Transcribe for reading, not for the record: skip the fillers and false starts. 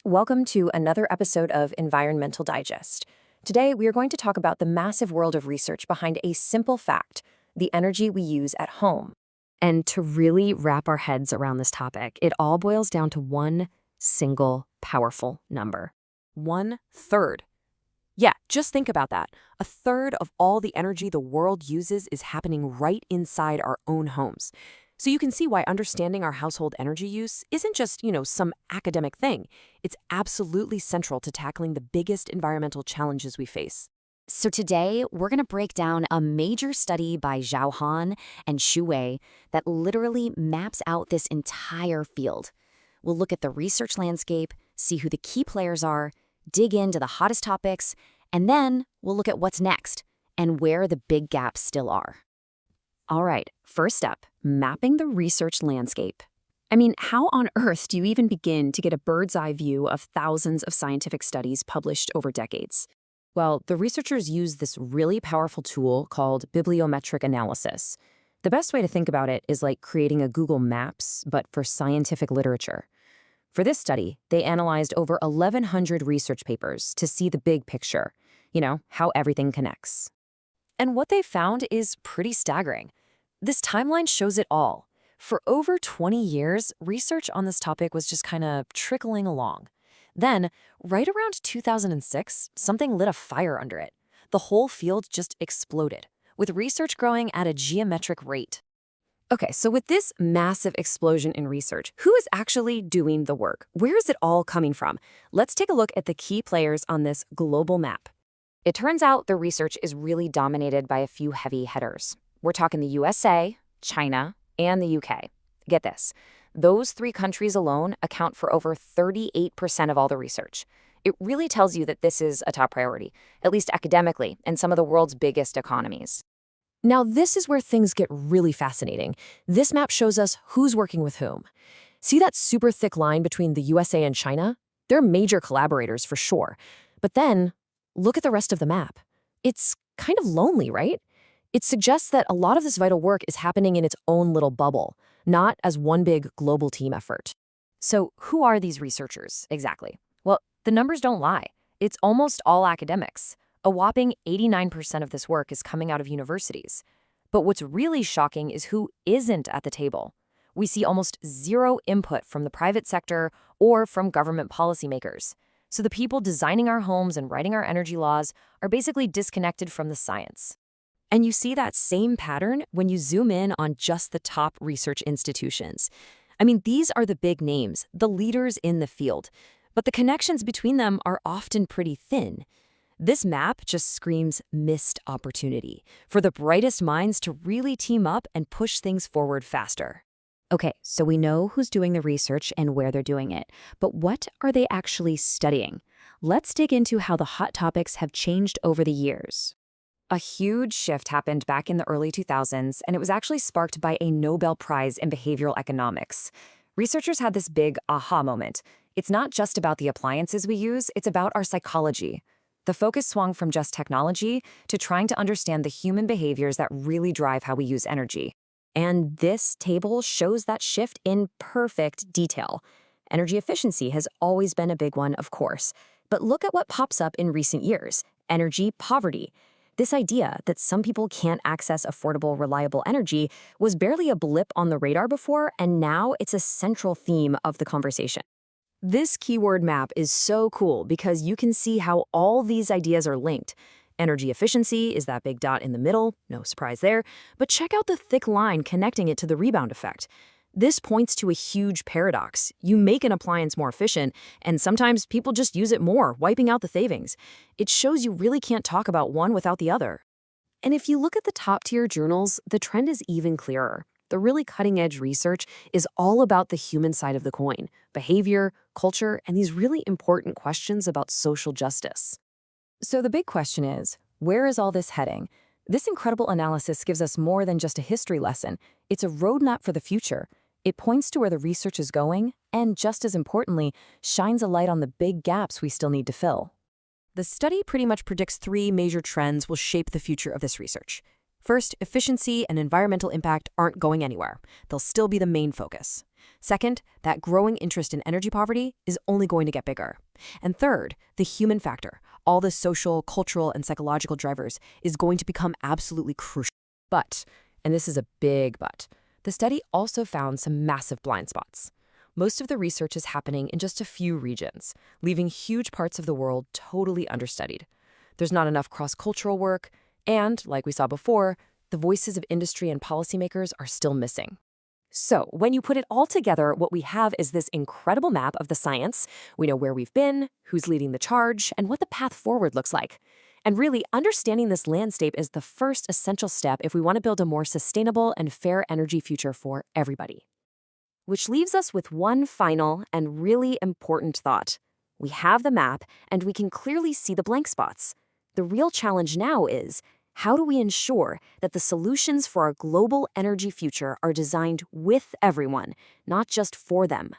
Welcome to another episode of Environmental Digest. Today, we are going to talk about the massive world of research behind a simple fact: the energy we use at home. And to really wrap our heads around this topic, it all boils down to one single powerful number. 1/3. Yeah, just think about that. A third of all the energy the world uses is happening right inside our own homes. So you can see why understanding our household energy use isn't just, some academic thing. It's absolutely central to tackling the biggest environmental challenges we face. So today, we're going to break down a major study by Zhao Han and Xu Wei that literally maps out this entire field. We'll look at the research landscape, see who the key players are, dig into the hottest topics, and then we'll look at what's next and where the big gaps still are. All right, first up, mapping the research landscape. I mean, how on earth do you even begin to get a bird's eye view of thousands of scientific studies published over decades? Well, the researchers use this really powerful tool called bibliometric analysis. The best way to think about it is like creating a Google Maps, but for scientific literature. For this study, they analyzed over 1,100 research papers to see the big picture, how everything connects. And what they found is pretty staggering. This timeline shows it all. For over 20 years, research on this topic was just kind of trickling along. Then, right around 2006, something lit a fire under it. The whole field just exploded, with research growing at a geometric rate. Okay, so with this massive explosion in research, who is actually doing the work? Where is it all coming from? Let's take a look at the key players on this global map. It turns out the research is really dominated by a few heavy hitters. We're talking the USA, China, and the UK. Get this. Those three countries alone account for over 38% of all the research. It really tells you that this is a top priority, at least academically, in some of the world's biggest economies. Now, this is where things get really fascinating. This map shows us who's working with whom. See that super thick line between the USA and China? They're major collaborators for sure. But then, look at the rest of the map. It's kind of lonely, right? It suggests that a lot of this vital work is happening in its own little bubble, not as one big global team effort. So who are these researchers exactly? Well, the numbers don't lie. It's almost all academics. A whopping 89% of this work is coming out of universities. But what's really shocking is who isn't at the table. We see almost zero input from the private sector or from government policymakers. So the people designing our homes and writing our energy laws are basically disconnected from the science. And you see that same pattern when you zoom in on just the top research institutions. I mean, these are the big names, the leaders in the field. But the connections between them are often pretty thin. This map just screams missed opportunity for the brightest minds to really team up and push things forward faster. Okay, so we know who's doing the research and where they're doing it, but what are they actually studying? Let's dig into how the hot topics have changed over the years. A huge shift happened back in the early 2000s, and it was actually sparked by a Nobel Prize in behavioral economics. Researchers had this big aha moment. It's not just about the appliances we use, it's about our psychology. The focus swung from just technology to trying to understand the human behaviors that really drive how we use energy. And this table shows that shift in perfect detail. Energy efficiency has always been a big one, of course. But look at what pops up in recent years: energy poverty. This idea that some people can't access affordable, reliable energy was barely a blip on the radar before, and now it's a central theme of the conversation. This keyword map is so cool because you can see how all these ideas are linked. Energy efficiency is that big dot in the middle, no surprise there, but check out the thick line connecting it to the rebound effect. This points to a huge paradox. You make an appliance more efficient, and sometimes people just use it more, wiping out the savings. It shows you really can't talk about one without the other. And if you look at the top-tier journals, the trend is even clearer. The really cutting-edge research is all about the human side of the coin: behavior, culture, and these really important questions about social justice. So the big question is, where is all this heading? This incredible analysis gives us more than just a history lesson. It's a roadmap for the future. It points to where the research is going, and just as importantly, shines a light on the big gaps we still need to fill. The study pretty much predicts three major trends will shape the future of this research. First, efficiency and environmental impact aren't going anywhere. They'll still be the main focus. Second, that growing interest in energy poverty is only going to get bigger. And third, the human factor, all the social, cultural, and psychological drivers, is going to become absolutely crucial. But, and this is a big but, the study also found some massive blind spots. Most of the research is happening in just a few regions, leaving huge parts of the world totally understudied. There's not enough cross-cultural work, and, like we saw before, the voices of industry and policymakers are still missing. So, when you put it all together, what we have is this incredible map of the science. We know where we've been, who's leading the charge, and what the path forward looks like. And really, understanding this landscape is the first essential step if we want to build a more sustainable and fair energy future for everybody. Which leaves us with one final and really important thought. We have the map, and we can clearly see the blank spots. The real challenge now is, how do we ensure that the solutions for our global energy future are designed with everyone, not just for them?